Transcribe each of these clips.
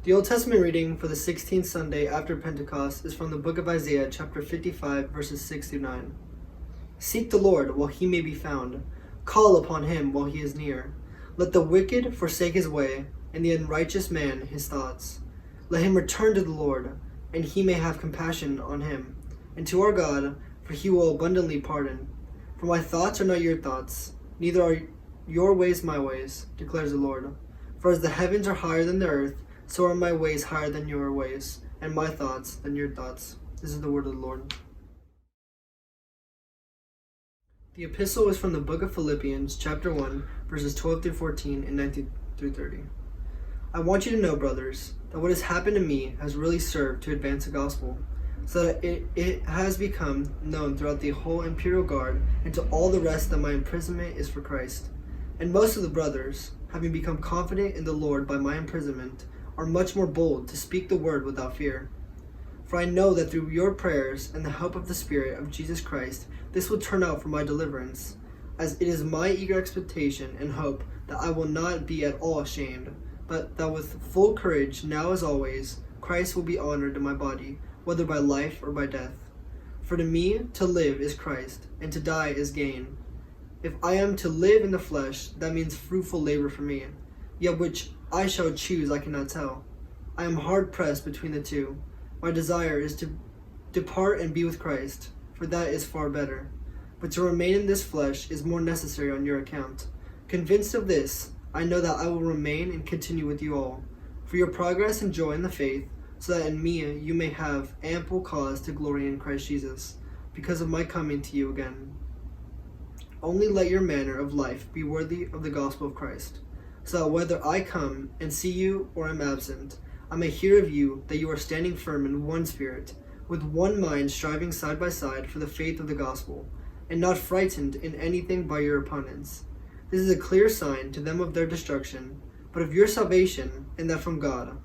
The Old Testament reading for the 16th Sunday after Pentecost is from the book of Isaiah, chapter 55, verses 6 through 9. Seek the Lord while he may be found. Call upon him while he is near. Let the wicked forsake his way, and the unrighteous man his thoughts. Let him return to the Lord, and he may have compassion on him, and to our God, for he will abundantly pardon. For my thoughts are not your thoughts, neither are your ways my ways, declares the Lord. For as the heavens are higher than the earth, so are my ways higher than your ways, and my thoughts than your thoughts. This is the word of the Lord. The epistle is from the book of Philippians, chapter 1, verses 12 through 14 and 19 through 30. I want you to know, brothers, that what has happened to me has really served to advance the gospel, so that it has become known throughout the whole imperial guard and to all the rest that my imprisonment is for Christ. And most of the brothers, having become confident in the Lord by my imprisonment, are much more bold to speak the word without fear. For I know that through your prayers and the help of the Spirit of Jesus Christ, this will turn out for my deliverance, as it is my eager expectation and hope that I will not be at all ashamed, but that with full courage, now as always, Christ will be honored in my body, whether by life or by death. For to me, to live is Christ, and to die is gain. If I am to live in the flesh, that means fruitful labor for me, yet which I shall choose I cannot tell. I am hard pressed between the two. My desire is to depart and be with Christ, for that is far better. But to remain in this flesh is more necessary on your account. Convinced of this, I know that I will remain and continue with you all, for your progress and joy in the faith, so that in me you may have ample cause to glory in Christ Jesus, because of my coming to you again. Only let your manner of life be worthy of the gospel of Christ, so that whether I come and see you or am absent, I may hear of you that you are standing firm in one spirit, with one mind striving side by side for the faith of the gospel, and not frightened in anything by your opponents. This is a clear sign to them of their destruction, but of your salvation, and that from God.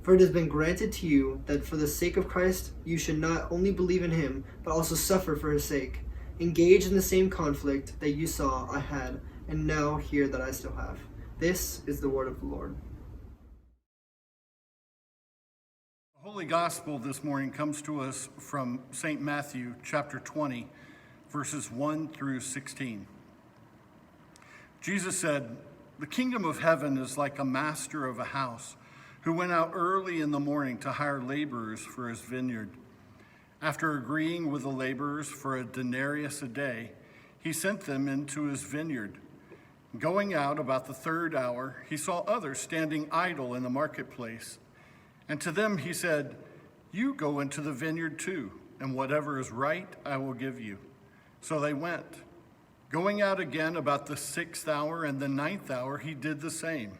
For it has been granted to you that for the sake of Christ you should not only believe in him, but also suffer for his sake, engage in the same conflict that you saw I had, and now hear that I still have. This is the word of the Lord. The Holy Gospel this morning comes to us from St. Matthew chapter 20, verses 1 through 16. Jesus said, "The kingdom of heaven is like a master of a house who went out early in the morning to hire laborers for his vineyard. After agreeing with the laborers for a denarius a day, he sent them into his vineyard. Going out about the third hour, he saw others standing idle in the marketplace. And to them he said, 'You go into the vineyard too, and whatever is right I will give you.' So they went. Going out again about the 6th hour and the 9th hour, he did the same.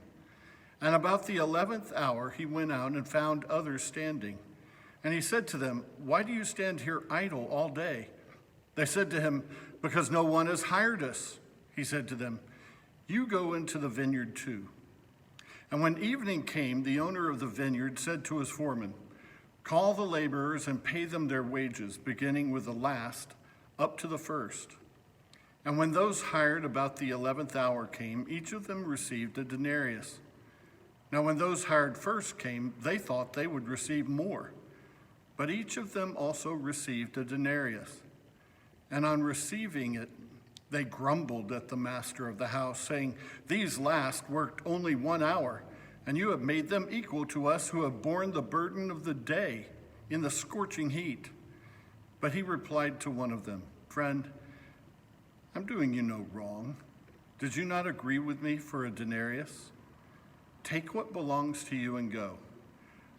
And about the 11th hour he went out and found others standing. And he said to them, 'Why do you stand here idle all day?' They said to him, 'Because no one has hired us.' He said to them, 'You go into the vineyard too.' And when evening came, the owner of the vineyard said to his foreman, 'Call the laborers and pay them their wages, beginning with the last up to the first.' And when those hired about the 11th hour came, each of them received a denarius. Now when those hired first came, they thought they would receive more. But each of them also received a denarius. And on receiving it, they grumbled at the master of the house, saying, 'These last worked only 1 hour, and you have made them equal to us who have borne the burden of the day in the scorching heat.' But he replied to one of them, 'Friend, I'm doing you no wrong. Did you not agree with me for a denarius? Take what belongs to you and go.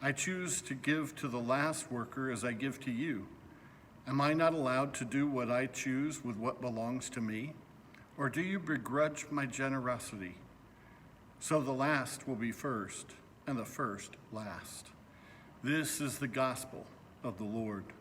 I choose to give to the last worker as I give to you. Am I not allowed to do what I choose with what belongs to me? Or do you begrudge my generosity? So the last will be first, and the first last.' This is the gospel of the Lord."